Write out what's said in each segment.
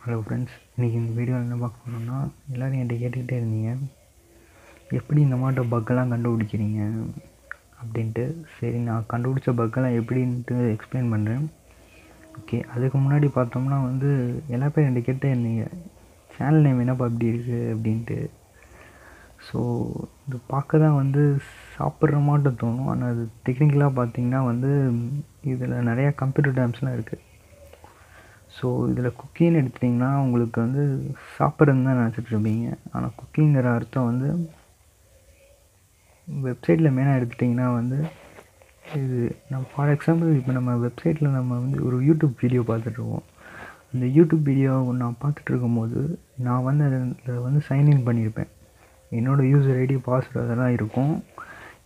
Hello friends, இன்றைக்கி இந்த வீடியோவில் என்ன பார்க்க போகிறோம்னா, எல்லோரும் என்கிட்ட கேட்டுக்கிட்டே இருந்தீங்க எப்படி இந்த மாட்ட பக்கெல்லாம் கண்டுபிடிக்கிறீங்க அப்படின்ட்டு. சரி, நான் கண்டுபிடிச்ச பக்கெல்லாம் எப்படின்ட்டு எக்ஸ்பிளைன் பண்ணுறேன். ஓகே, அதுக்கு முன்னாடி பார்த்தோம்னா எல்லா பேரும் என்கிட்ட கேட்டே இருந்தீங்க சேனல் நேம் என்னப்பா அப்படி இருக்குது அப்படின்ட்டு. ஸோ இது பார்க்க தான் சாப்பிட்ற மாட்டம் தோணும், ஆனால் அது டெக்னிக்கலாக பார்த்தீங்கன்னா இதில் நிறையா கம்ப்யூட்டர் டேர்ம்ஸ்லாம் இருக்குது. ஸோ இதில் குக்கின்னு எடுத்துட்டிங்கன்னா உங்களுக்கு சாப்பிட்றதுன்னு தான் நினச்சிட்ருப்பீங்க. ஆனால் குக்கிங்கிற அர்த்தம் வெப்சைட்டில் மெயினாக எடுத்துட்டிங்கன்னா இது நம்ம ஃபார் எக்ஸாம்பிள் இப்போ நம்ம வெப்சைட்டில் நம்ம ஒரு யூடியூப் வீடியோ பார்த்துட்ருக்கோம். அந்த யூடியூப் வீடியோ நான் பார்த்துட்ருக்கும்போது நான் அதில் சைன்இன் பண்ணியிருப்பேன். என்னோடய யூசர் ஐடி பாஸ்வேர்டு அதெல்லாம் இருக்கும்.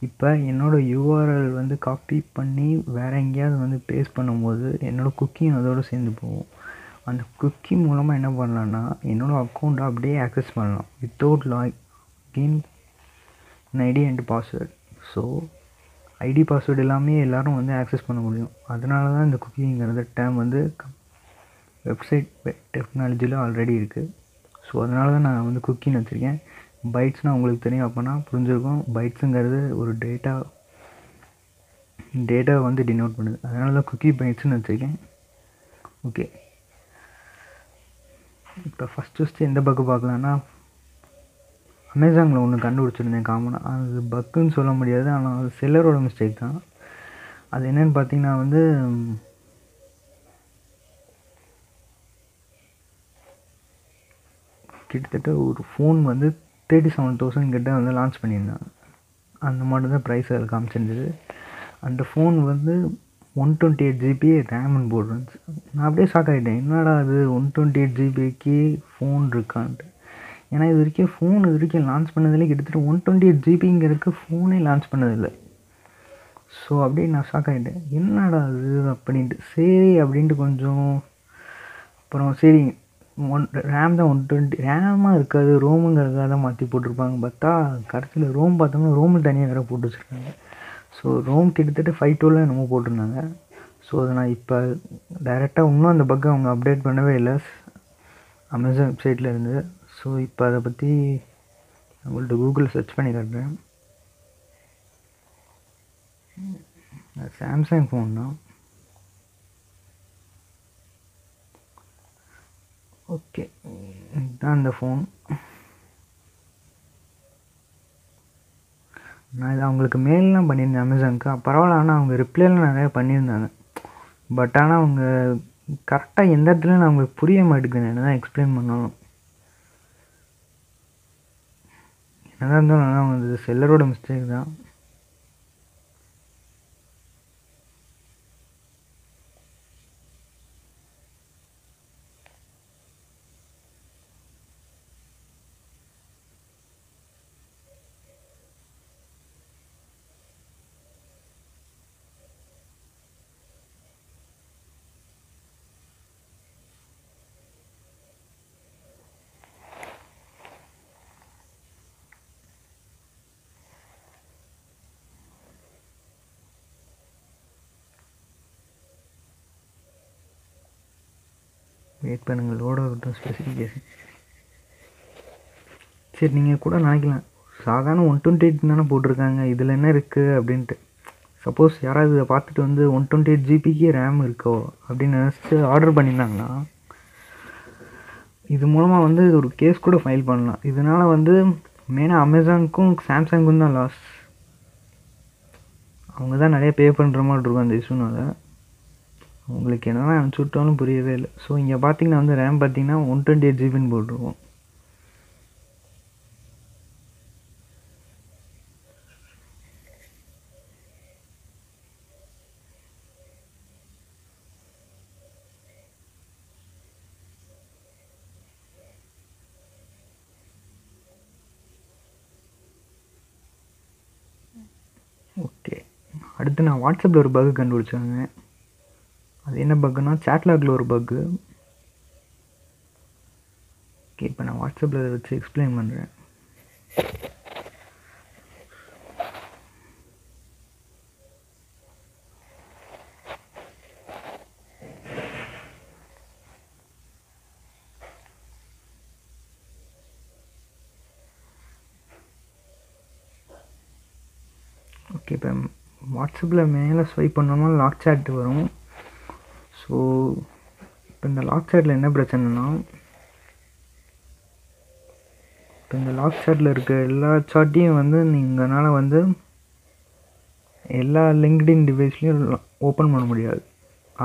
இப்போ என்னோடய யூஆர்எல் காப்பி பண்ணி வேறு எங்கேயாவது பேஸ்ட் பண்ணும்போது என்னோடய குக்கிங் அதோடு சேர்ந்து போகும். அந்த குக்கி மூலமாக என்ன பண்ணலான்னா என்னோடய அக்கௌண்ட்டை அப்படியே ஆக்சஸ் பண்ணலாம் without login ID and password. So ID password எல்லாமே எல்லோரும் ஆக்சஸ் பண்ண முடியும். அதனால தான் இந்த குக்கிங்கிறது டேர்ம் வெப்சைட் டெக்னாலஜியில் ஆல்ரெடி இருக்குது. ஸோ அதனால தான் நான் குக்கின்னு வச்சுருக்கேன். பைட்ஸ்னால் உங்களுக்கு தெரியும், அப்போனா புரிஞ்சுருக்கும். பைட்ஸுங்கிறது ஒரு டேட்டா டினோட் பண்ணுது. அதனால தான் குக்கி பைட்ஸ்னு வச்சுருக்கேன். ஓகே, இப்போ ஃபஸ்ட்டு எந்த பக்கு பார்க்கலான்னா, அமேசானில் ஒன்று கண்டுபிடிச்சிருந்தேன் காமனாக. அது பக்குன்னு சொல்ல முடியாது, ஆனால் அது செல்லரோட மிஸ்டேக் தான். அது என்னென்னு பார்த்தீங்கன்னா கிட்டத்தட்ட ஒரு ஃபோன் 37,000 கிட்ட லான்ச் பண்ணியிருந்தாங்க. அந்த மாதிரி தான் ப்ரைஸ் அதில் காமிச்சிருந்தது. அந்த ஃபோன் 128 GB ரேம்னு போட்டுருந்துச்சு. நான் அப்படியே ஷாக் ஆகிட்டேன், என்னடா அது 128 GBக்கு ஃபோன் இருக்கான்ட்டு. ஏன்னா இது வரைக்கும் லான்ச் பண்ணதில்லை. கிட்டத்தட்ட 128 GBங்கிறதுக்கு ஃபோனே லான்ச் பண்ணதில்லை. ஸோ அப்படியே நான் ஷாக் ஆகிட்டேன், என்னடா அது அப்படின்ட்டு. சரி அப்படின்ட்டு கொஞ்சம் அப்புறம் சரி ரேம் தான் 120 ரேமாக இருக்காது, ரோமுங்கிறதுக்காக தான் மாற்றி போட்டிருப்பாங்க. பார்த்தா கடைசியில் ரோம் பார்த்தோம்னா ரோமில் தனியாக வேறு போட்டு வச்சுருக்காங்க. ஸோ ரோம் கிட்டத்தட்ட 512 என்னமோ போட்டிருந்தாங்க. ஸோ அதை நான் இப்போ டைரெக்டாக இன்னும் அந்த பக்கை அவங்க அப்டேட் பண்ணவே இல்லை அமேசான் வெப்சைட்டில் இருந்து. ஸோ இப்போ அதை பற்றி உங்கள்கிட்ட கூகுளில் சர்ச் பண்ணி காட்டுறேன். சாம்சங் ஃபோன் தான். ஓகே, இதுதான் அந்த ஃபோன். நான் இதை அவங்களுக்கு மெயிலெலாம் பண்ணியிருந்தேன் அமேசானுக்கு, பரவாயில்ல. ஆனால் அவங்க ரிப்ளைலாம் நிறையா பண்ணியிருந்தாங்க. பட் ஆனால் அவங்க கரெக்டாக எந்த இடத்துல நான் அவங்களுக்கு புரிய மாட்டேங்குது, என்ன தான் எக்ஸ்பிளைன் பண்ணாலும். என்னதான் இருந்தாலும் அவங்க செல்லரோட மிஸ்டேக் தான். வெயிட் பண்ணுங்கள், லோட் ஆகட்டும் ஸ்பெசிஃபிகேஷன். சரி, நீங்கள் கூட நினைக்கலாம், சாதாரண 128 தானே போட்டிருக்காங்க, இதில் என்ன இருக்குது அப்படின்ட்டு. சப்போஸ் யாராவது இதை பார்த்துட்டு 128 GBக்கே ரேம் இருக்கோ அப்படின்னு நினச்சிட்டு ஆர்டர் பண்ணியிருந்தாங்கன்னா இது மூலமாக ஒரு கேஸ் கூட ஃபைல் பண்ணலாம். இதனால் மெயினாக அமேசானுக்கும் சாம்சங்குக்கும் தான் லாஸ். அவங்க தான் நிறைய பே பண்ணுற மாதிரி இருக்கும் அந்த இஷ்யூனால். உங்களுக்கு என்ன தான் அனுப்பிச்சி விட்டாலும் புரியவே இல்லை. ஸோ இங்கே பார்த்தீங்கன்னா ரேம் பார்த்தீங்கன்னா 128 GBன்னு போட்டிருக்கோம். ஓகே, அடுத்து நான் வாட்ஸ்அப்பில் ஒரு பக் கண்டுபிடிச்சாங்க. அது என்ன பக்குன்னா சேட்லாகில் ஒரு பக்கு. ஓகே, இப்போ நான் வாட்ஸ்அப்பில் அதை வச்சு எக்ஸ்பிளைன் பண்ணுறேன். ஓகே, இப்போ வாட்ஸ்அப்பில் மேலே ஸ்வைப் பண்ணோம்னா லாக் சேட் வரும். ஸோ இப்போ இந்த லாக் சேட்டில் என்ன பிரச்சனைனா, இப்போ இந்த லாக் சேட்டில் இருக்க எல்லா சாட்டையும் வந்து நீங்களால் வந்து எல்லா லிங்க்டின் டிவைஸ்லையும் ஓப்பன் பண்ண முடியாது.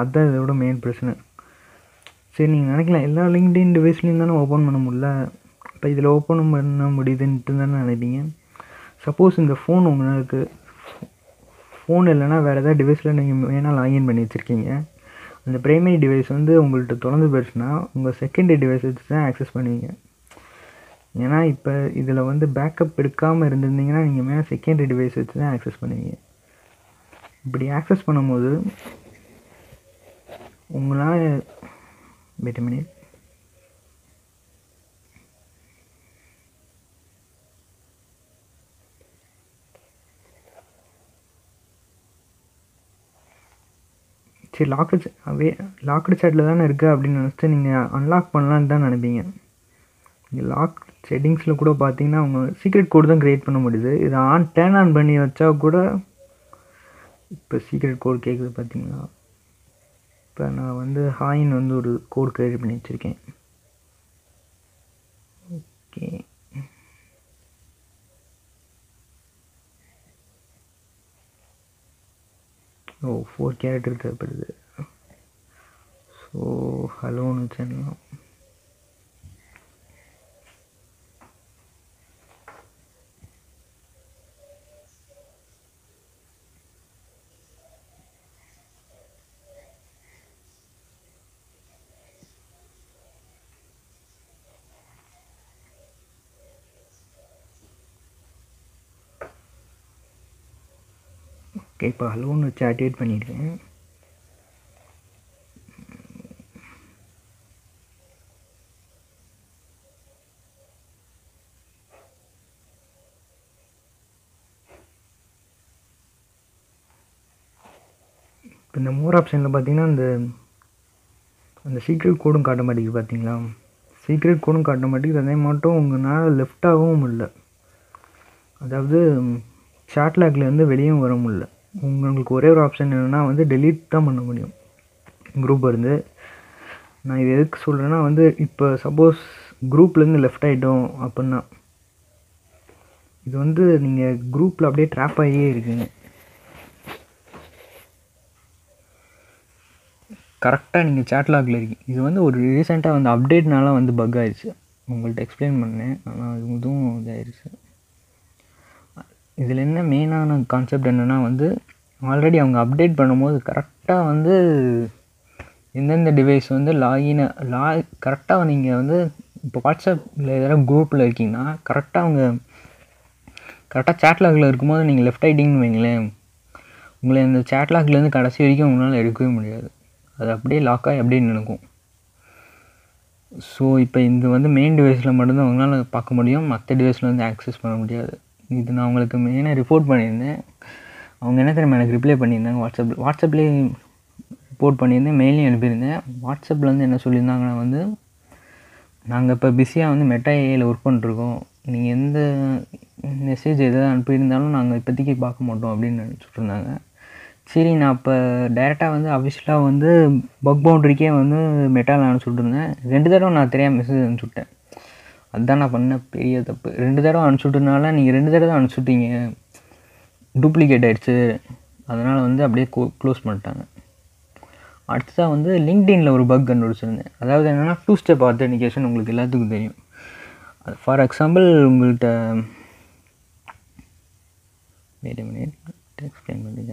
அதுதான் இதோட மெயின் பிரச்சனை. சரி, நீங்கள் நினைக்கலாம் எல்லா லிங்க்டின் டிவைஸ்லையும் தானே ஓப்பன் பண்ண முடியல, இப்போ இதில் ஓப்பன் பண்ண முடியுதுன்ட்டு தானே நினைப்பீங்க. சப்போஸ் இந்த ஃபோன் உங்களுக்கு ஃபோன் இல்லைனா வேறு ஏதாவது டிவைஸில் நீங்கள் வேணால் லாகின் பண்ணி வச்சுருக்கீங்க, அந்த ப்ரைமரி டிவைஸ் வந்து உங்கள்கிட்ட திறந்து போயிடுச்சுன்னா உங்கள் செகண்டரி டிவைஸ் வச்சு தான் ஆக்சஸ் பண்ணுவீங்க. ஏன்னா இப்போ இதில் வந்து பேக்கப் எடுக்காமல் இருந்திருந்தீங்கன்னா நீங்கள் மேலே செகண்டரி டிவைஸ் வச்சு தான் ஆக்சஸ் பண்ணுவீங்க. இப்படி ஆக்சஸ் பண்ணும்போது உங்களால் வெயிட் மினிட், சரி லாக்டு சேட்டில் தானே இருக்குது அப்படின்னு நினச்சிட்டு நீங்கள் அன்லாக் பண்ணலான்னு தான் நினைப்பீங்க. நீங்கள் லாக் செட்டிங்ஸில் கூட பார்த்தீங்கன்னா அவங்க சீக்ரெட் கோடு தான் க்ரியேட் பண்ண முடியுது. இதை டேர்ன் ஆன் பண்ணி வச்சா கூட இப்போ சீக்ரெட் கோடு கேட்குது பார்த்தீங்களா. இப்போ நான் வந்து ஹாயின் வந்து ஒரு கோடு க்ரியேட் பண்ணி வச்சுருக்கேன். ஓகே, ஓ 4 கேரக்டர் தேவைப்படுது. ஸோ ஹலோன்னு வச்சிடலாம். ஓகே, இப்போ ஹலோன்னு வச்சு ஆக்டிவேட் பண்ணியிருக்கேன். இப்போ இந்த மோர் ஆப்ஷனில் பார்த்தீங்கன்னா அந்த சீக்ரெட் கோடும் காட்ட மாட்டேங்குது பார்த்தீங்களா. சீக்ரெட் கோடும் காட்ட மாட்டேங்குது, அதே மட்டும் உங்களால் லெஃப்டாகவும் முடியல, அதாவது சாட்லாக்லேருந்து வெளியும் வர முடியல. உங்களுக்கு ஒரே ஒரு ஆப்ஷன் என்னென்னா வந்து டெலீட் தான் பண்ண முடியும் குரூப் இருந்து. நான் இது எதுக்கு சொல்கிறேன்னா வந்து இப்போ சப்போஸ் குரூப்லேருந்து லெஃப்ட் ஆகிட்டோம் அப்படின்னா இது வந்து நீங்கள் குரூப்பில் அப்படியே ட்ராப் ஆகியே இருக்குங்க. கரெக்டாக நீங்கள் சாட்லாகில் இருக்கீங்க. இது வந்து ஒரு ரீசெண்டாக வந்து அப்டேட்னால வந்து பக் ஆயிடுச்சு. உங்கள்கிட்ட எக்ஸ்பிளைன் பண்ணேன், ஆனால் இதுவும் இதாகிடுச்சு. இதில் என்ன மெயினான கான்செப்ட் என்னென்னா வந்து ஆல்ரெடி அவங்க அப்டேட் பண்ணும்போது கரெக்டாக வந்து எந்தெந்த டிவைஸ் வந்து கரெக்டாக நீங்கள் வந்து இப்போ வாட்ஸ்அப்பில் எதாவது குரூப்பில் இருக்கீங்கன்னா கரெக்டாக சாட்லாகில் இருக்கும்போது நீங்கள் லெஃப்ட் ஆகிட்டிங்கன்னு வைங்களேன், உங்களை இந்த சாட்லாக்லேருந்து கடைசி வரைக்கும் உங்களால் எடுக்கவே முடியாது. அது அப்படியே லாக்காகி அப்படியே நினைக்கும். ஸோ இப்போ இது வந்து மெயின் டிவைஸில் மட்டும்தான் அவங்களால பார்க்க முடியும், மற்ற டிவைஸில் வந்து ஆக்சஸ் பண்ண முடியாது. இது நான் அவங்களுக்கு மெயினாக ரிப்போர்ட் பண்ணியிருந்தேன். அவங்க என்ன தெரியுமா எனக்கு ரிப்ளை பண்ணியிருந்தாங்க, வாட்ஸ்அப்லேயே ரிப்போர்ட் பண்ணியிருந்தேன், மெயிலையும் அனுப்பியிருந்தேன். வாட்ஸ்அப்பில் வந்து என்ன சொல்லியிருந்தாங்கன்னா வந்து நாங்கள் இப்போ பிஸியாக வந்து மெட்டா ஏஐயில் ஒர்க் பண்ணிருக்கோம், நீங்கள் எந்த மெசேஜ் எதாவது அனுப்பியிருந்தாலும் நாங்கள் இப்போதைக்கு பார்க்க மாட்டோம் அப்படின்னு சொல்லியிருந்தாங்க. சரி, நான் இப்போ டைரெக்டாக வந்து அஃபிஷியலாக வந்து பக் பவுண்ட்ரிக்கே வந்து மெட்டாவில் அனுப்பிச்சுட்ருந்தேன். 2 தடவை நான் தெரியாமல் மெசேஜ் அனுப்பிச்சுட்டேன். அதுதான் நான் பண்ண பெரிய தப்பு. 2 தடவை அனுப்பிச்சுட்டனால நீங்கள் 2 தடவை அனுப்பிச்சுட்டீங்க, டூப்ளிகேட் ஆகிடுச்சு, அதனால் வந்து அப்படியே க்ளோஸ் பண்ணிட்டாங்க. அடுத்ததாக வந்து லிங்க்டின்ல ஒரு பக் கண்டுபிடிச்சிருந்தேன். அதாவது என்னென்னா 2 ஸ்டெப் ஆத்தென்டிகேஷன் உங்களுக்கு எல்லாத்துக்கும் தெரியும். ஃபார் எக்ஸாம்பிள் உங்கள்கிட்ட வெயிட் a minute எக்ஸ்பிளைன் பண்ணி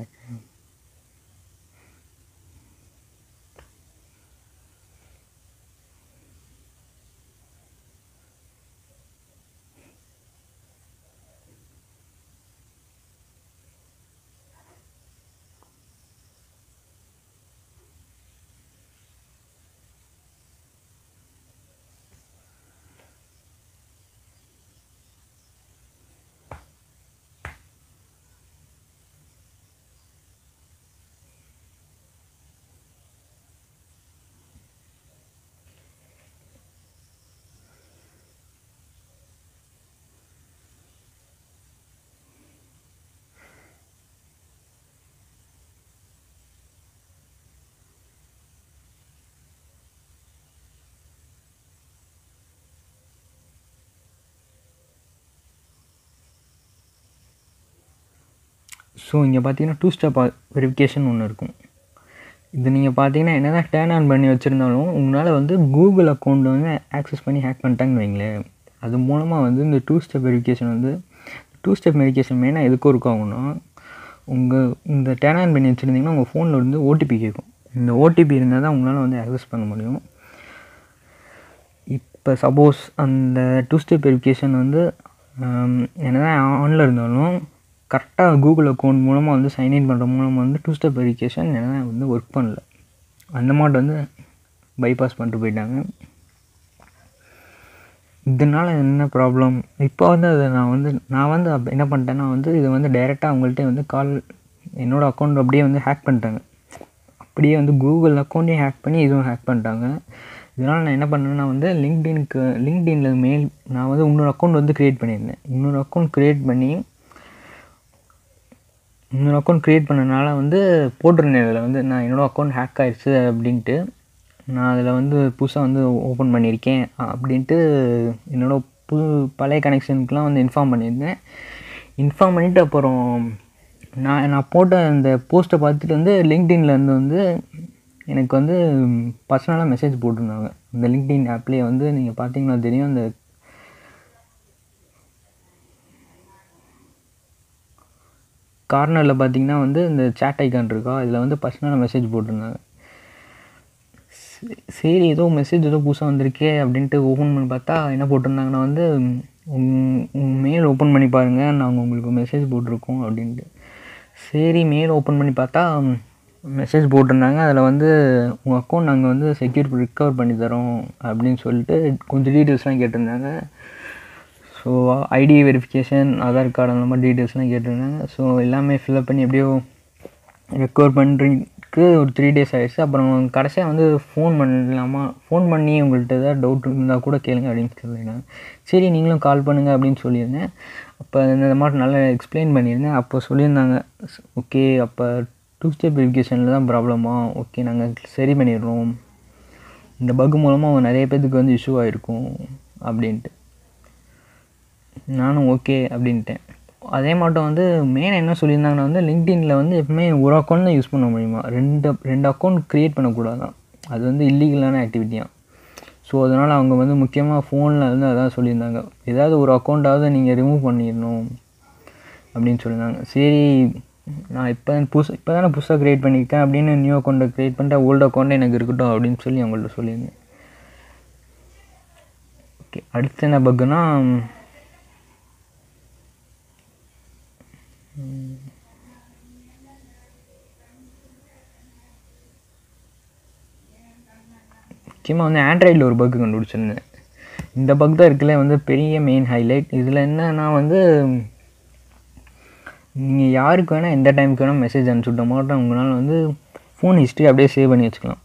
ஸோ இங்கே பார்த்தீங்கன்னா 2 ஸ்டெப் வெரிஃபிகேஷன் ஒன்று இருக்கும். இது நீங்கள் பார்த்தீங்கன்னா என்ன தான் டேர்ன் ஆன் பண்ணி வச்சுருந்தாலும் உங்களால் வந்து கூகுள் அக்கௌண்ட் வந்து ஆக்சஸ் பண்ணி ஹேக் பண்ணிட்டாங்கன்னு வைங்களேன். அது மூலமாக வந்து இந்த 2 ஸ்டெப் வெரிஃபிகேஷன் வந்து 2 ஸ்டெப் வெரிஃபிகேஷன் மெயினாக எதுக்கு ஒர்க் ஆகும்னா, இந்த டேர்ன் ஆன் பண்ணி வச்சுருந்தீங்கன்னா உங்கள் ஃபோனில் இருந்து ஓடிபி கேட்கும். இந்த ஓடிபி இருந்தால் தான் உங்களால் வந்து ஆக்சஸ் பண்ண முடியும். இப்போ சப்போஸ் அந்த 2 ஸ்டெப் வெரிஃபிகேஷன் வந்து என்ன தான் ஆனில் இருந்தாலும் கரெக்டாக கூகுள் அக்கௌண்ட் மூலமாக வந்து சைன்இன் பண்ணுற மூலமாக வந்து 2 ஸ்டெப் வெரிஃபிகேஷன் என்ன வந்து ஒர்க் பண்ணல. அந்த மாதிரி வந்து பைபாஸ் பண்ணிட்டு போயிட்டாங்க. இதனால் என்ன ப்ராப்ளம், இப்போ வந்து அதை நான் வந்து என்ன பண்ணிட்டேன்னா வந்து இது வந்து டைரெக்டாக அவங்கள்ட்ட வந்து என்னோடய அக்கௌண்ட் அப்படியே வந்து ஹேக் பண்ணிட்டாங்க. அப்படியே வந்து கூகுள் அக்கௌண்ட்டையும் ஹேக் பண்ணி இதுவும் ஹேக் பண்ணிட்டாங்க. இதனால் நான் என்ன பண்ணேன்னா வந்து லிங்க்டினில் நான் வந்து இன்னொரு அக்கௌண்ட் வந்து க்ரியேட் பண்ணியிருந்தேன். இன்னொரு அக்கௌண்ட் க்ரியேட் பண்ணனால வந்து போட்டிருந்தேன். இதில் வந்து நான் என்னோடய அக்கௌண்ட் ஹேக் ஆகிடுச்சு அப்படின்ட்டு நான் அதில் வந்து புதுசாக வந்து ஓப்பன் பண்ணியிருக்கேன் அப்படின்ட்டு என்னோடய பழைய கனெக்ஷனுக்கெலாம் வந்து இன்ஃபார்ம் பண்ணிவிட்டு அப்புறம் நான் போட்ட அந்த போஸ்ட்டை பார்த்துட்டு வந்து லிங்க்டின்லேருந்து வந்து எனக்கு வந்து பர்சனலாக மெசேஜ் போட்டிருந்தாங்க. இந்த லிங்க்டின் ஆப்லேயே வந்து நீங்கள் பார்த்தீங்கன்னா தெரியும், அந்த கார்னரில் பார்த்தீங்கன்னா வந்து இந்த சேட் ஐக்கான் இருக்கா, இதில் வந்து பர்சனலாக மெசேஜ் போட்டிருந்தாங்க. சரி ஏதோ மெசேஜ் ஏதோ புதுசாக வந்திருக்கே அப்படின்ட்டு ஓப்பன் பண்ணி பார்த்தா என்ன போட்டிருந்தாங்கன்னா வந்து மெயில் ஓப்பன் பண்ணி பாருங்கள், நாங்கள் உங்களுக்கு மெசேஜ் போட்டிருக்கோம் அப்படின்ட்டு. சரி மெயில் ஓப்பன் பண்ணி பார்த்தா மெசேஜ் போட்டிருந்தாங்க. அதில் வந்து உங்கள் அக்கௌண்ட் நாங்கள் வந்து ரிக்கவர் பண்ணி தரோம் அப்படின்னு சொல்லிட்டு கொஞ்சம் டீட்டெயில்ஸ்லாம் கேட்டிருந்தாங்க. So ID verification, Aadhaar card அந்த மாதிரி டீட்டெயில்ஸ்லாம் கேட்டிருந்தாங்க. ஸோ எல்லாமே ஃபில்அப் பண்ணி எப்படியோ ரெக்கவர் பண்ணுறதுக்கு ஒரு 3 days ஆகிடுச்சு. அப்புறம் கடைசியாக வந்து ஃபோன் பண்ணி உங்கள்கிட்ட ஏதாவது டவுட் இருந்தால் கூட கேளுங்க அப்படின்னு சொல்லியிருந்தாங்க. சரி நீங்களும் கால் பண்ணுங்கள் அப்படின்னு சொல்லியிருந்தேன். அப்போ இந்த மாதிரி நல்லா எக்ஸ்பிளைன் பண்ணியிருந்தேன். அப்போ சொல்லியிருந்தாங்க, ஓகே அப்போ 2 ஸ்டெப் வெரிஃபிகேஷனில் தான் ப்ராப்ளமா, ஓகே நாங்கள் சரி பண்ணிடுறோம், இந்த பக் மூலமாக நிறைய பேர்த்துக்கு வந்து இஷ்யூ ஆகிருக்கும் அப்படின்ட்டு. நானும் ஓகே அப்படின்ட்டேன். அதே மட்டும் வந்து மெயினாக என்ன சொல்லியிருந்தாங்கன்னா வந்து லிங்க்டினில் வந்து எப்பவுமே ஒரு அக்கௌண்ட் தான் யூஸ் பண்ண முடியுமா, ரெண்டு அக்கௌண்ட் க்ரியேட் பண்ணக்கூடாதான், அது வந்து இல்லீகலான ஆக்டிவிட்டியாக. ஸோ அதனால் அவங்க வந்து முக்கியமாக ஃபோனில் வந்து அதான் சொல்லியிருந்தாங்க, ஏதாவது ஒரு அக்கௌண்ட்டாவது நீங்கள் ரிமூவ் பண்ணிடணும் அப்படின்னு சொல்லியிருந்தாங்க. சரி நான் இப்போ தானே புதுசாக க்ரியேட் பண்ணியிருக்கேன் அப்படின்னு நியூ அக்கௌண்ட்டை க்ரியேட் பண்ணிட்டு ஓல்டு அக்கௌண்ட்டே எனக்கு இருக்கட்டும் அப்படின்னு சொல்லி அவங்கள்ட்ட சொல்லியிருந்தேன். ஓகே அடுத்து என்ன பக்குன்னா, முக்கியமாக வந்து ஆண்ட்ராய்டில் ஒரு பக்கு கண்டுபிடிச்சிருந்தேன். இந்த பக் தான் இருக்குல்ல வந்து பெரிய மெயின் ஹைலைட். இதில் என்னன்னா வந்து நீங்கள் யாருக்கு வேணால் எந்த டைமுக்கு வேணால் மெசேஜ் அனுப்பிச்சுட்ட மாட்டோம், உங்களால் வந்து ஃபோன் ஹிஸ்ட்ரி அப்படியே சேவ் பண்ணி வச்சுக்கலாம்.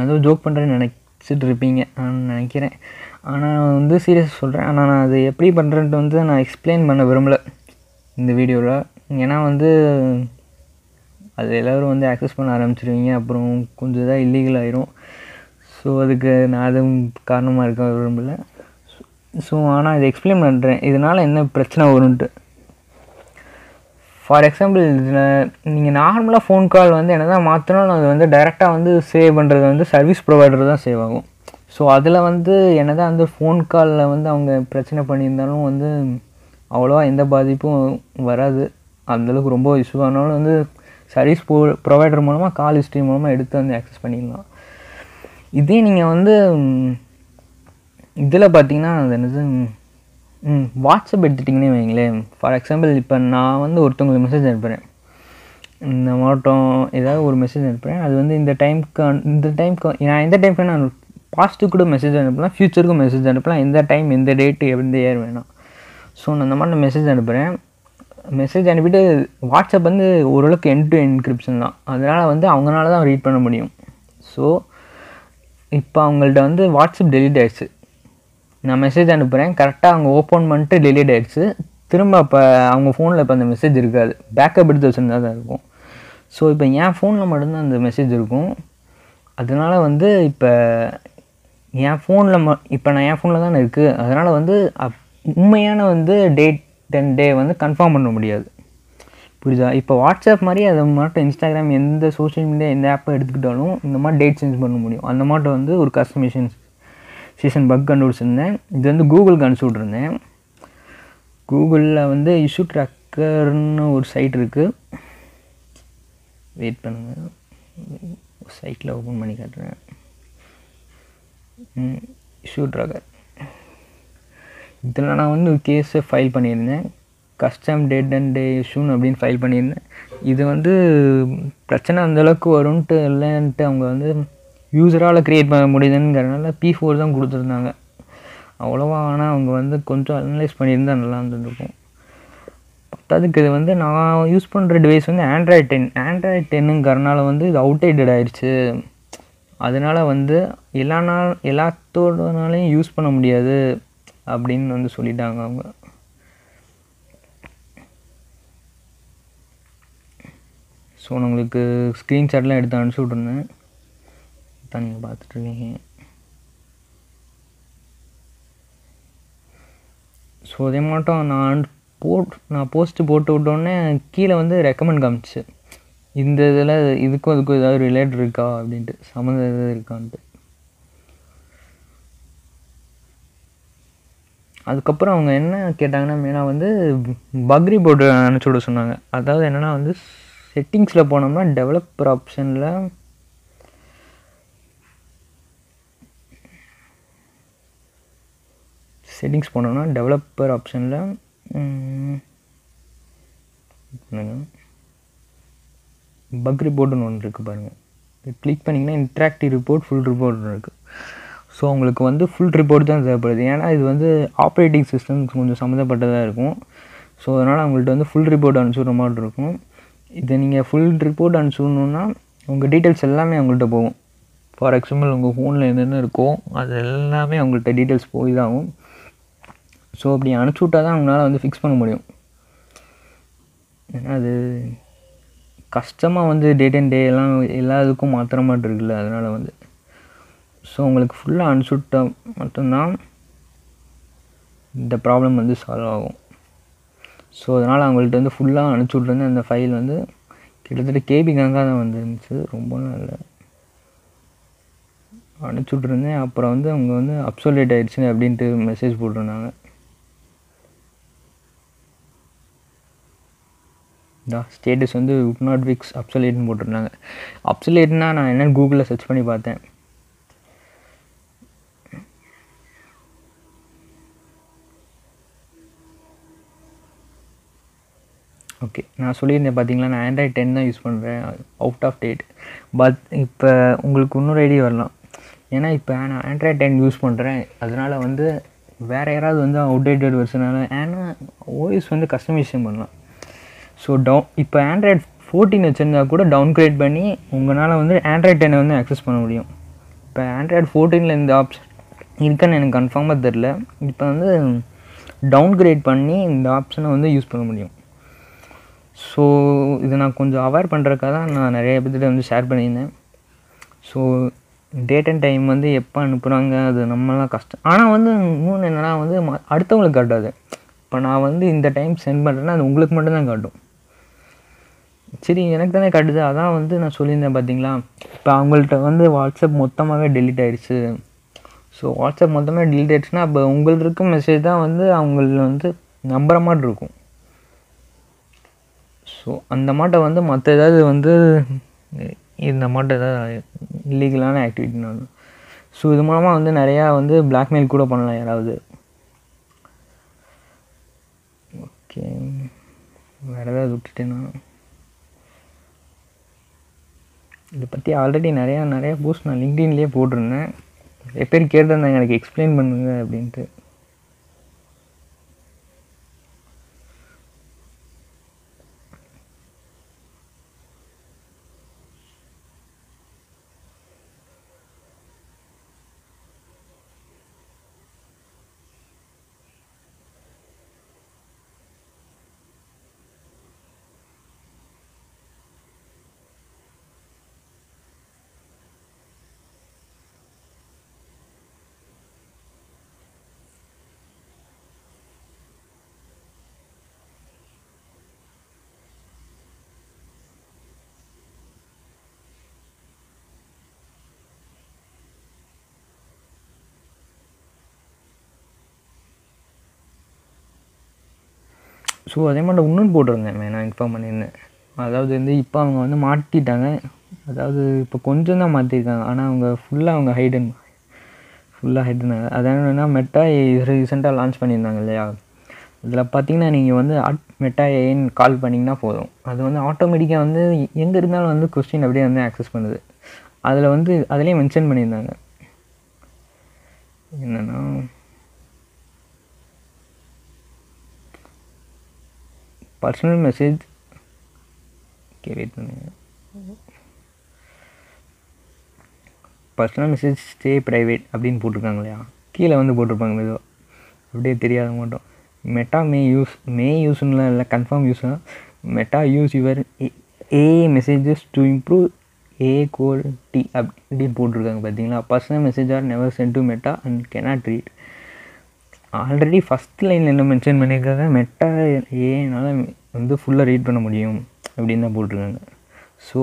அதுவும் ஜோக் பண்ணுறேன்னு நினச்சிட்டு இருப்பீங்க நான் நினைக்கிறேன். ஆனால் வந்து சீரியஸாக சொல்கிறேன். ஆனால் நான் அது எப்படி பண்ணுறேன்ட்டு வந்து நான் எக்ஸ்பிளைன் பண்ண விரும்பலை இந்த வீடியோவில். ஏன்னா வந்து அது எல்லோரும் வந்து ஆக்சஸ் பண்ண ஆரம்பிச்சிருவீங்க, அப்புறம் கொஞ்சம் இதாக இல்லீகல் ஆயிரும். ஸோ அதுக்கு நான் அதுவும் காரணமாக இருக்க விரும்பலை. ஸோ ஆனால் இதை எக்ஸ்பிளைன் பண்ணுறேன் இதனால் என்ன பிரச்சனை வரும்ன்ட்டு. ஃபார் எக்ஸாம்பிள் இதில் நீங்கள் நார்மலாக ஃபோன் கால் வந்து என்ன தான் மாற்றினாலும் அது வந்து டைரெக்டாக வந்து சேவ் பண்ணுறது வந்து சர்வீஸ் ப்ரொவைடர் தான் சேவ் ஆகும். ஸோ அதில் வந்து என்ன தான் வந்து ஃபோன் காலில் வந்து அவங்க பிரச்சனை பண்ணியிருந்தாலும் வந்து அவ்வளோவா எந்த பாதிப்பும் வராது. அந்தளவுக்கு ரொம்ப இஷ்யூ ஆனாலும் வந்து சர்வீஸ் ப்ரொவைடர் மூலமாக கால் ஹிஸ்ட்ரி மூலமாக எடுத்து வந்து ஆக்சஸ் பண்ணிடலாம். இதே நீங்கள் வந்து இதில் பார்த்தீங்கன்னா அது என்னது வாட்ஸ்அப் எடுத்துட்டிங்கன்னே வைங்களேன். ஃபார் எக்ஸாம்பிள் இப்போ நான் வந்து ஒருத்தவங்களுக்கு மெசேஜ் அனுப்புகிறேன், இந்த மாவட்டம் ஏதாவது ஒரு மெசேஜ் அனுப்புகிறேன், அது வந்து இந்த டைமுக்கு நான் எந்த டைமுக்கு நான் பாஸ்ட்டுக்கு கூட மெசேஜ் அனுப்பலாம், ஃப்யூச்சருக்கும் மெசேஜ் அனுப்பலாம், எந்த டைம் எந்த டேட்டு எந்த இயர் வேணாம். ஸோ நான் இந்த மாதிரி மெசேஜ் அனுப்புகிறேன். மெசேஜ் அனுப்பிட்டு வாட்ஸ்அப் வந்து ஓரளவுக்கு எண்ட் டு என்கிரிப்ஷன் தான், அதனால் வந்து அவங்களால தான் ரீட் பண்ண முடியும். ஸோ இப்போ அவங்கள்ட்ட வந்து வாட்ஸ்அப் டெலீட் ஆகிடுச்சு. நான் மெசேஜ் அனுப்புகிறேன், கரெக்டாக அவங்க ஓப்பன் பண்ணிட்டு டெலீட் ஆகிடுச்சு. திரும்ப இப்போ அவங்க ஃபோனில் இப்போ அந்த மெசேஜ் இருக்காது, பேக்கப் எடுத்து வச்சுருந்தா தான் இருக்கும். ஸோ இப்போ என் ஃபோனில் மட்டும்தான் அந்த மெசேஜ் இருக்கும். அதனால் வந்து இப்போ என் ஃபோனில் இப்போ நான் என் ஃபோனில் தானே இருக்குது, அதனால் வந்து உண்மையான வந்து டேட் தென் டே வந்து கன்ஃபார்ம் பண்ண முடியாது. புரியுதா? இப்போ வாட்ஸ்அப் மாதிரி அதை மட்டும் இன்ஸ்டாகிராம் எந்த சோஷியல் மீடியா எந்த ஆப்பை எடுத்துக்கிட்டாலும் இந்த மாதிரி டேட் சேஞ்ச் பண்ண முடியும். அந்த மாதிரி வந்து ஒரு கஸ்டமைசேஷன் சீசன் பக் கண்டுபிடிச்சிருந்தேன். இது வந்து கூகுளுக்கு அனுப்பிச்சி விட்ருந்தேன். கூகுளில் வந்து இஷ்யூ ட்ராக்கர்னு ஒரு சைட் இருக்குது. வெயிட் பண்ணுங்கள், சைட்டில் ஓப்பன் பண்ணி காட்டுறேன். இஷ்யூ ட்ராக்கர் இதில் நான் வந்து கேஸை ஃபைல் பண்ணியிருந்தேன். கஸ்டம் டேட் அண்ட் டே இஷ்யூன்னு அப்படின்னு ஃபைல் பண்ணியிருந்தேன். இது வந்து பிரச்சனை அந்தளவுக்கு வரும்ன்ட்டு இல்லைன்ட்டு அவங்க வந்து யூஸரால் க்ரியேட் பண்ண முடியுதுங்கிறனால P4 தான் கொடுத்துருந்தாங்க அவ்வளோவா. ஆனால் அவங்க வந்து கொஞ்சம் அனலைஸ் பண்ணியிருந்தால் நல்லா இருந்திருக்கும். பத்தாவதுக்கு இது வந்து நான் யூஸ் பண்ணுற டிவைஸ் வந்து ஆண்ட்ராய்ட் 10ங்கிறனால வந்து இது அவுட்டேட்டட் ஆயிடுச்சு. அதனால் வந்து எல்லாத்தோடனாலையும் யூஸ் பண்ண முடியாது அப்படின்னு வந்து சொல்லிட்டாங்க அவங்க. ஸோ நான் உங்களுக்கு ஸ்க்ரீன்ஷாட்லாம் எடுத்து அனுப்பிச்சி விட்ருந்தேன், தான் நீங்கள் பார்த்துட்ருக்கீங்க. ஸோ அதே மாட்டம் நான் போஸ்ட்டு போட்டு விட்டோடனே கீழே வந்து ரெக்கமெண்ட் காமிச்சு இந்த இதில் இதுக்கும் அதுக்கும் ஏதாவது ரிலேட் இருக்கா அப்படின்ட்டு, சம்மந்தம் எதாவது இருக்கான்ட்டு. அதுக்கப்புறம் அவங்க என்ன கேட்டாங்கன்னா மெயினாக வந்து பக் ரிப்போர்ட் அனுப்பிச்சி விட சொன்னாங்க. அதாவது என்னென்னா வந்து செட்டிங்ஸில் போனோம்னா டெவலப்பர் ஆப்ஷனில் டெவலப்பர் ஆப்ஷனில் பக் ரிப்போர்ட்டுன்னு ஒன்று இருக்குது பாருங்கள். இது கிளிக் பண்ணிங்கன்னா இன்ட்ராக்டிவ் ரிப்போர்ட், ஃபுல் ரிப்போர்ட்னு இருக்குது. ஸோ உங்களுக்கு வந்து ஃபுல் ரிப்போர்ட் தான் தேவைப்படுது. ஏன்னா இது வந்து ஆப்ரேட்டிங் சிஸ்டம் கொஞ்சம் சம்மந்தப்பட்டதாக இருக்கும். ஸோ அதனால் அவங்கள்ட்ட வந்து ஃபுல் ரிப்போர்ட் அனுப்பிச்சுடுற மாதிரி இருக்கும். இதை நீங்கள் ஃபுல் ரிப்போர்ட் அனுப்பிச்சுடணுன்னா உங்கள் டீட்டெயில்ஸ் எல்லாமே அவங்கள்ட்ட போகும். ஃபார் எக்ஸாம்பிள் உங்கள் ஃபோனில் என்னென்ன இருக்கோ அது எல்லாமே அவங்கள்ட்ட டீட்டெயில்ஸ் போய் தான் ஆகும். ஸோ அப்படி அனுப்பிச்சி விட்டால் தான் அவங்களால வந்து ஃபிக்ஸ் பண்ண முடியும். ஏன்னா அது கஷ்டமாக வந்து டேட் அண்ட் டே எல்லாம் எல்லா இதுக்கும் மாத்திர மாட்டு இருக்குல்ல, அதனால் வந்து ஸோ உங்களுக்கு ஃபுல்லாக அனுப்பிச்சி விட்டால் மட்டும்தான் இந்த ப்ராப்ளம் வந்து சால்வ் ஆகும். ஸோ அதனால் அவங்கள்ட்ட வந்து ஃபுல்லாக அனுப்பிச்சி விட்ருந்தேன். அந்த ஃபைல் வந்து கிட்டத்தட்ட கேபி கணக்காக தான் வந்துருந்துச்சு, ரொம்ப நல்ல அனுப்பிச்சி விட்ருந்தேன். அப்புறம் வந்து அவங்க வந்து அப்சோலேட் ஆகிடுச்சு அப்படின்ட்டு மெசேஜ் போட்டிருந்தாங்க. ஸ்டேட்டஸ் வந்து would not fix அப்சோலேட்னு போட்டிருந்தாங்க. அப்சோலேட்னா நான் என்னென்னு கூகுளில் சர்ச் பண்ணி பார்த்தேன். ஓகே, நான் சொல்லியிருந்தேன் பார்த்தீங்களா, நான் ஆண்ட்ராய்ட் 10 தான் யூஸ் பண்ணுறேன், அவுட் ஆஃப் டேட். பட் இப்போ உங்களுக்கு இன்னொரு ஐடியா வரலாம். ஏன்னா இப்போ நான் ஆண்ட்ராய்ட் 10 யூஸ் பண்ணுறேன், அதனால் வந்து வேறு யாராவது வந்து அவுடேட்டட் வெர்ஷனால ஏன்னா ஓஎஸ் வந்து கஸ்டமைசேஷன் பண்ணலாம். ஸோ இப்போ ஆண்ட்ராய்ட் 14 வச்சுருந்தா கூட டவுன்கிரேட் பண்ணி உங்களால் வந்து ஆண்ட்ராய்ட் 10 வந்து அக்சஸ் பண்ண முடியும். இப்போ ஆண்ட்ராய்ட் 14ல் இந்த ஆப்ஷன் இருக்குன்னு எனக்கு கன்ஃபார்மாக தெரில. இப்போ வந்து டவுன்கிரேட் பண்ணி இந்த ஆப்ஷனை வந்து யூஸ் பண்ண முடியும். ஸோ இதை நான் கொஞ்சம் அவேர் பண்ணுறதுக்காக தான் நான் நிறைய பேர்கிட்ட வந்து ஷேர் பண்ணியிருந்தேன். ஸோ டேட் அண்ட் டைம் வந்து எப்போ அனுப்புகிறாங்க அது நம்மளாம் கஷ்டம். ஆனால் வந்து இன்னொன்று என்னென்னா வந்து அடுத்தவங்களுக்கு காட்டாது. இப்போ நான் வந்து இந்த டைம் சென்ட் பண்ணுறேன்னா அது உங்களுக்கு மட்டும்தான் காட்டும். சரி, எனக்கு தானே காட்டுது. அதான் வந்து நான் சொல்லியிருந்தேன் பார்த்தீங்களா, இப்போ அவங்கள்ட்ட வந்து வாட்ஸ்அப் மொத்தமாகவே டெலீட் ஆகிடுச்சு. ஸோ வாட்ஸ்அப் மொத்தமாக டெலீட் ஆகிடுச்சுன்னா அப்போ உங்களுக்கு இருக்க மெசேஜ் தான் வந்து அவங்கள வந்து நம்புற மாதிரி இருக்கும். ஸோ அந்த மாட்டை வந்து மற்ற ஏதாவது வந்து இந்த மாட்டை ஏதாவது இல்லீகலான ஆக்டிவிட்டினாலும் ஸோ இது மூலமாக வந்து நிறையா வந்து பிளாக்மெயில் கூட பண்ணலாம் யாராவது. ஓகே, வேறு ஏதாவது விட்டுட்டேன்னா இதை பற்றி ஆல்ரெடி நிறையா போஸ்ட் நான் லிங்க்டின்லேயே போட்டிருந்தேன். நிறைய பேர் கேட்டிருந்தாங்க எனக்கு எக்ஸ்பிளைன் பண்ணுங்க அப்படின்ட்டு. ஸோ அதே மாதிரி இன்னொன்று போட்டிருந்தேன், நான் இன்ஃபார்ம் பண்ணியிருந்தேன். அதாவது வந்து இப்போ அவங்க வந்து மாற்றிட்டாங்க. அதாவது இப்போ கொஞ்சம் தான் மாற்றிருக்காங்க. ஆனால் அவங்க ஃபுல்லாக ஹைடன் அதான் என்னென்னா மெட்டா ரீசெண்டாக லான்ச் பண்ணியிருந்தாங்க இல்லையா. இதில் பார்த்தீங்கன்னா நீங்கள் வந்து மெட்டா ஏன்னு கால் பண்ணிங்கன்னா போதும், அது வந்து ஆட்டோமேட்டிக்காக வந்து எங்கே இருந்தாலும் வந்து கொஸ்டின் அப்படியே வந்து ஆக்சஸ் பண்ணுது. அதில் வந்து அதிலே மென்ஷன் பண்ணியிருந்தாங்க என்னென்னா பர்சனல் மெசேஜ் வெயிட் பண்ணுங்க, பர்சனல் மெசேஜ் ஸ்டே ப்ரைவேட் அப்படின்னு போட்டிருக்காங்க இல்லையா. கீழே வந்து போட்டிருப்பாங்க ஏதோ அப்படியே தெரியாத மாட்டோம். மெட்டா மே யூஸ்ன்னு இல்லை, கன்ஃபார்ம் யூஸ்னா Meta use your AI messages to improve AI quality அப்படின்னு போட்டிருக்காங்க பார்த்தீங்களா. Personal message are never sent to Meta and cannot read. Already first லைனில் என்ன மென்ஷன் பண்ணியிருக்காங்க, மெட்டா ஏஐனால வந்து ஃபுல்லாக ரீட் பண்ண முடியும் அப்படின்னு தான் போட்டிருக்காங்க. ஸோ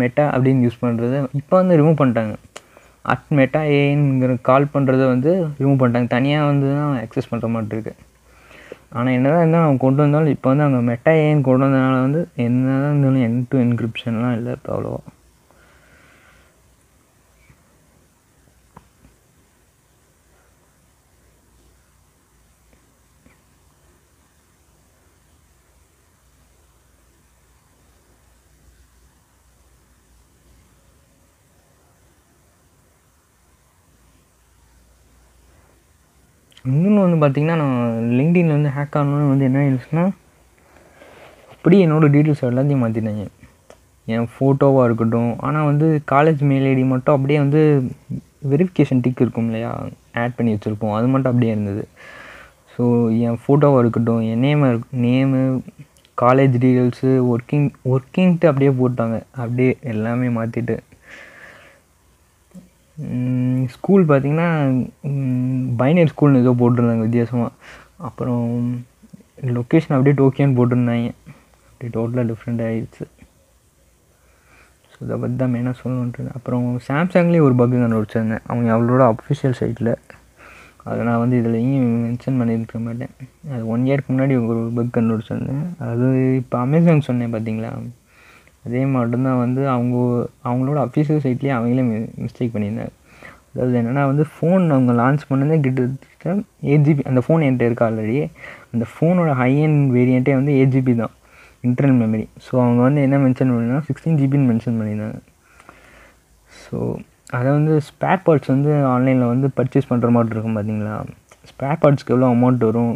மெட்டா அப்படின்னு யூஸ் பண்ணுறத இப்போ வந்து ரிமூவ் பண்ணிட்டாங்க. மெட்டா ஏங்கிற கால் பண்ணுறத வந்து ரிமூவ் பண்ணிட்டாங்க. தனியாக வந்து தான் அக்சஸ் பண்ணுற மாதிரி இருக்குது. ஆனால் என்ன தான் இருந்தாலும் அவங்க கொண்டு வந்தாலும் இப்போ வந்து அவங்க மெட்டா ஏன்னு கொண்டு வந்ததுனால வந்து என்ன தான் இருந்தாலும் என் டு என்கிரிப்ஷன்லாம் இல்லை இப்போ அவ்வளோவா. இன்னொன்று வந்து பார்த்திங்கன்னா, நான் லிங்க்டின்ல வந்து ஹேக் ஆகணுன்னு வந்து என்ன ஆயிடுச்சுன்னா, அப்படியே என்னோடய டீட்டெயில்ஸ் எல்லாத்தையும் மாற்றிட்டாங்க. என் ஃபோட்டோவாக இருக்கட்டும். ஆனால் வந்து காலேஜ் மெயில் ஐடி மட்டும் அப்படியே வந்து வெரிஃபிகேஷன் டிக் இருக்கும் இல்லையா, ஆட் பண்ணி வச்சுருப்போம், அது மட்டும் அப்படியே இருந்தது. ஸோ என் ஃபோட்டோவாக இருக்கட்டும், என் நேமு காலேஜ் டீட்டெயில்ஸு ஒர்க்கிங்ட்டு அப்படியே போட்டாங்க. அப்படியே எல்லாமே மாற்றிட்டு ஸ்கூல் பார்த்திங்கன்னா பைனரி ஸ்கூல்னு ஏதோ போட்டிருந்தாங்க வித்தியாசமாக. அப்புறம் லொக்கேஷன் அப்படியே டோக்கியோன்னு போட்டிருந்தாங்க. அப்படியே டோட்டலாக டிஃப்ரெண்ட் ஆகிடுச்சு. ஸோ இதை பற்றி தான் மெயினாக சொல்லணுன்ட்டு. அப்புறம் சாம்சங்லேயும் ஒரு பக்கு கண்டுபிடிச்சிருந்தேன் அவங்க அவங்களோட அஃபிஷியல் சைட்டில். அதை நான் வந்து இதுலேயும் மென்ஷன் பண்ணியிருக்க மாட்டேன். அது 1 இயருக்கு முன்னாடி ஒரு பக் கண்டுபிடிச்சிருந்தேன். அது இப்போ அமேசான் சொன்னேன் பார்த்தீங்களா, அதே மட்டும்தான் வந்து அவங்களோட அஃபிஷியல் சைட்லேயே அவங்களே மிஸ்டேக் பண்ணியிருந்தாங்க. அதாவது என்னென்னா வந்து ஃபோன் அவங்க லான்ச் பண்ணதே கிட்டத்தட்ட 8 GB. அந்த ஃபோன் என்கிட்ட இருக்கா ஆல்ரெடி. அந்த ஃபோனோட ஹை எண்ட் வேரியண்ட்டே வந்து 8 GB தான் இன்டர்னல் மெமரி. ஸோ அவங்க வந்து என்ன மென்ஷன் பண்ணியிருந்தாங்க, 16 GBன்னு மென்ஷன் பண்ணியிருந்தாங்க. ஸோ அதை வந்து ஸ்பேர் பார்ட்ஸ் வந்து ஆன்லைனில் வந்து பர்ச்சேஸ் பண்ணுற மாதிரி இருக்கும் பார்த்தீங்களா. ஸ்பேர் பார்ட்ஸ்க்கு எவ்வளோ அமௌண்ட் வரும்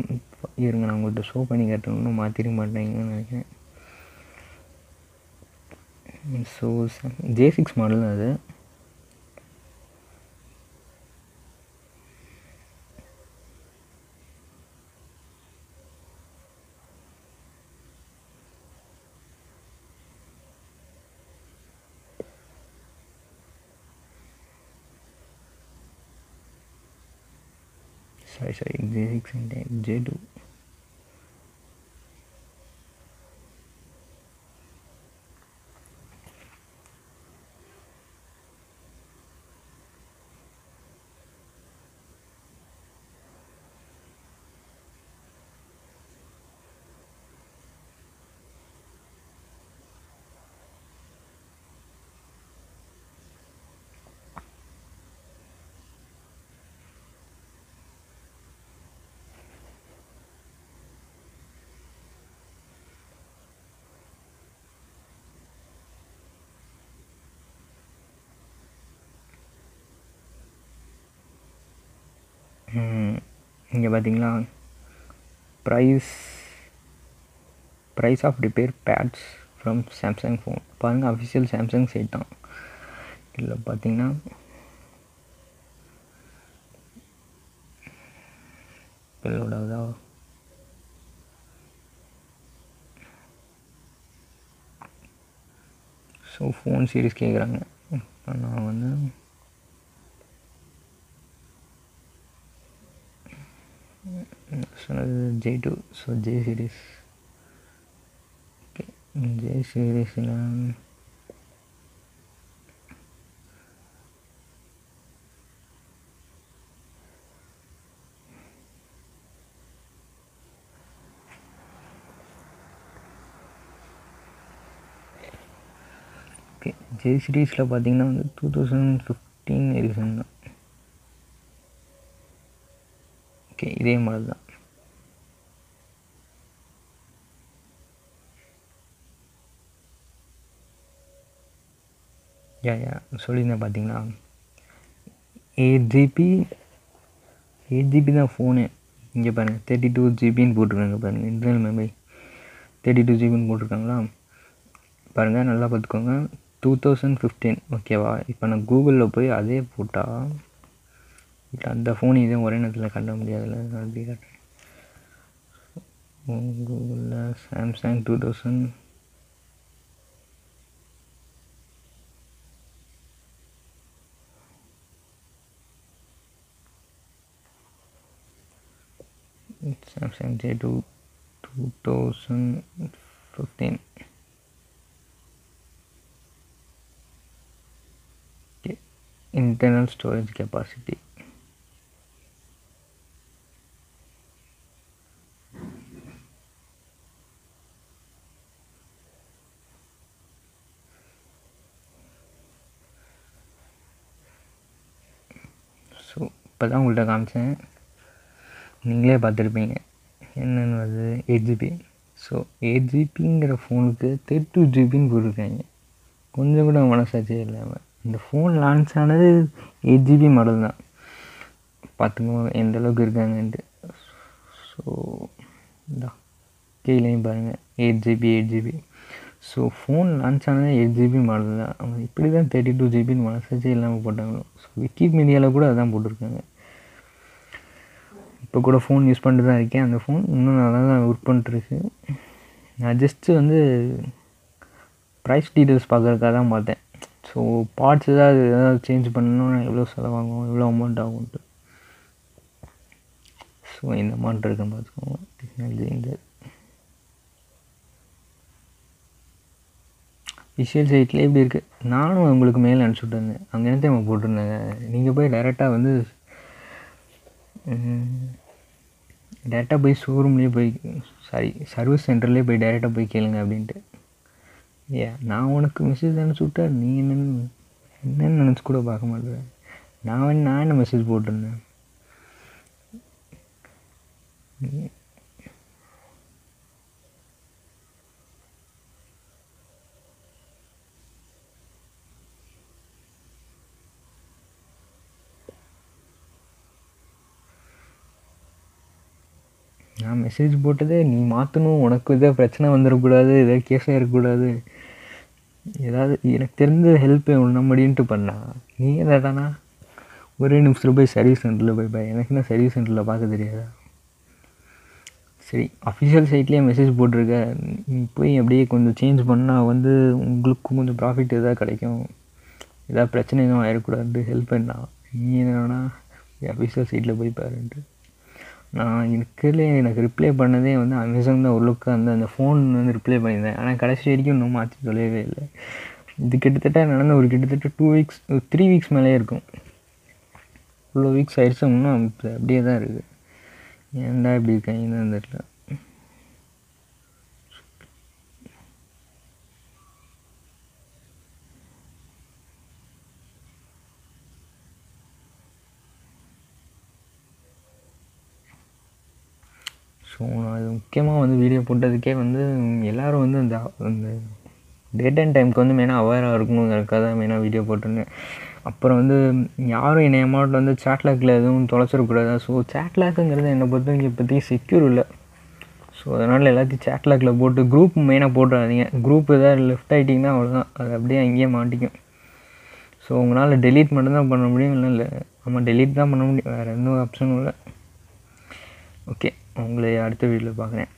இருங்க, நான் உங்கள்கிட்ட ஷோ பண்ணி கேட்டேன், இன்னும் மாற்றிருக்க மாட்டேங்கன்னு நினைக்கிறேன். ஸோ J6 மாடல் தான் அது. sorry J6 and J2. இங்கே பார்த்தீங்களா, price of repair parts from Samsung phone பாருங்கள். அஃபிஷியல் சாம்சங் சைட் தான். இதில் பார்த்தீங்கன்னா பில்லோட ஸோ ஃபோன் சீரிஸ் கேட்குறாங்க. நான் வந்து சொன்னது J2. So J series. Okay, J சீரீஸில் ஓகே, ஜே சீரீஸில் பார்த்தீங்கன்னா வந்து 2015 எடிஷன் தான். ஓகே, இதே மாடல் தான். சொல்லியிருந்தேன் பார்த்தீங்களா, 8 ஜிபி தான் ஃபோனு. இங்கே பாருங்கள் 32 ஜிபின்னு போட்டிருக்காங்க பாருங்கள். இன்டர்னல் மெமரி 32 ஜிபின்னு போட்டிருக்காங்களா பாருங்கள், நல்லா பார்த்துக்கோங்க. 2015 ஓகேவா. இப்போ நான் கூகுளில் போய் அதே போட்டால் இல்லை அந்த ஃபோன் இதே ஒரே நேரத்தில் காட்ட முடியாதுல்ல, அப்படி காட்டுறேன். கூகுளில் Samsung 2000 Samsung J2 2015. Okay. Internal storage capacity. So இப்போ தான் உங்கள்கிட்ட காமிச்சேன், நீங்களே பார்த்துருப்பீங்க என்னென்னு வருது. 8 ஜிபி. ஸோ 8 ஜிபிங்கிற ஃபோனுக்கு 32 ஜிபின்னு போட்டிருக்காங்க. கொஞ்சம் கூட மனசாட்சியே இல்லாமல். இந்த ஃபோன் லான்ச் ஆனது 8 ஜிபி மாடல் தான். பார்த்துக்கோங்க எந்த அளவுக்கு இருக்காங்கன்ட்டு. ஸோ இந்த கீழேயும் பாருங்கள் 8 ஜிபி. ஸோ ஃபோன் லான்ச் ஆனது 8 ஜிபி மாடல் தான். அவங்க இப்படி தான் 32 ஜிபின்னு மனசாட்சியே இல்லாமல் போட்டாங்களோ. ஸோ விக்கிமீடியாவில் கூட அதான் போட்டிருக்காங்க. இப்போ கூட ஃபோன் யூஸ் பண்ணிட்டு தான் இருக்கேன். அந்த ஃபோன் இன்னும் நல்லா தான் ஒர்க் பண்ணிட்டுருக்கு. நான் ஜஸ்ட்டு வந்து ப்ரைஸ் டீட்டெயில்ஸ் பார்க்குறதுக்காக தான் பார்த்தேன். ஸோ பார்ட்ஸ் ஏதாவது சேஞ்ச் பண்ணணும்னா எவ்வளோ செலவாகும், எவ்வளோ அமௌண்ட் ஆகும்ட்டு. ஸோ இந்த மாதிரி இருக்குன்னு பார்த்துக்கோங்க டெக்னாலஜி. இந்த விஷுவல் சைட்டில் எப்படி இருக்குது, நானும் உங்களுக்கு மேலே அனுப்பிச்சி விட்டுருந்தேன். அங்கே என்ன நம்ம போட்டிருந்தாங்க, நீங்கள் போய் டைரெக்டாக வந்து டேரெக்டாக போய் ஷோரூம்லேயே போய் சர்வீஸ் சென்டர்லேயே போய் டைரெக்டாக போய் கேளுங்க அப்படின்ட்டு. நான் உனக்கு மெசேஜ் அனுப்பிச்சி விட்டா நீ என்னென்னு நினச்சி கூட பார்க்க மாட்டேன். நான் என்ன மெசேஜ் போட்டிருந்தேன். நான் மெசேஜ் போட்டதே நீ மாற்றணும், உனக்கு எதாவது பிரச்சனை வந்துடக்கூடாது, எதாவது கேஸாக இருக்கக்கூடாது, ஏதாவது எனக்கு தெரிஞ்ச ஹெல்ப் நம்மடின்ட்டு பண்ணா. நீ ஏதாடானா ஒரே நிமிஷத்தில் போய் சர்வீஸ் சென்டரில் போய் எனக்குன்னா சர்வீஸ் சென்டரில் பார்க்க தெரியாதா. சரி, அஃபிஷியல் சைட்லேயே மெசேஜ் போட்டிருக்க, நீ போய் அப்படியே கொஞ்சம் சேஞ்ச் பண்ணால் வந்து உங்களுக்கும் கொஞ்சம் ப்ராஃபிட் எதாவது கிடைக்கும், எதாவது பிரச்சனை எதுவும் ஆகிடக்கூடாது, ஹெல்ப் பண்ணா. நீ என்னன்னா அஃபிஷியல் சைட்டில் போய் பாருன்ட்டு. நான் எனக்கு ரிப்ளை பண்ணதே வந்து அமேசான் தான் ஓரளவுக்கு அந்த ஃபோன் வந்து ரிப்ளை பண்ணியிருந்தேன். ஆனால் கடைசி வரைக்கும் இன்னும் மாற்றி சொல்லவே இல்லை. இது கிட்டத்தட்ட நடந்த கிட்டத்தட்ட 3 வீக்ஸ் மேலே இருக்கும். இவ்வளோ வீக்ஸ் ஆயிடுச்சு, இன்னும் அப்படியே தான் இருக்குது. ஏன்டா இப்படி இருக்காங்கன்னு தான் தெரியல. ஸோ நான் இது முக்கியமாக வந்து வீடியோ போட்டதுக்கே வந்து எல்லோரும் வந்து அந்த டேட் அண்ட் டைமுக்கு வந்து மெயினாக அவேராக இருக்கணுங்கிறதுக்காக தான் மெயினாக வீடியோ போட்டிருந்தேன். அப்புறம் வந்து யாரும் என்னை அமௌண்ட் வந்து சேட்லாக்கில் எதுவும் தொலைச்சிடக்கூடாது. ஸோ சேட்லாக்குங்கிறது என்னை பொறுத்தவரைக்கும் இப்போதைக்கு செக்யூர் இல்லை. ஸோ அதனால் எல்லாத்தையும் சேட்லாக்கில் போட்டு குரூப் மெயினாக போட்டுறாதீங்க. குரூப் எதாவது லெஃப்ட் ஆகிட்டிங்கன்னா அவ்வளோதான், அது அப்படியே அங்கேயே மாட்டிக்கும். ஸோ உங்களால் டெலீட் மட்டும்தான் பண்ண முடியும், இல்லை டெலீட் தான் பண்ண முடியும், வேறு எந்த ஆப்ஷனும் இல்லை. ஓகே, உங்களை அடுத்த வீடியோவில் பார்க்குறேன்.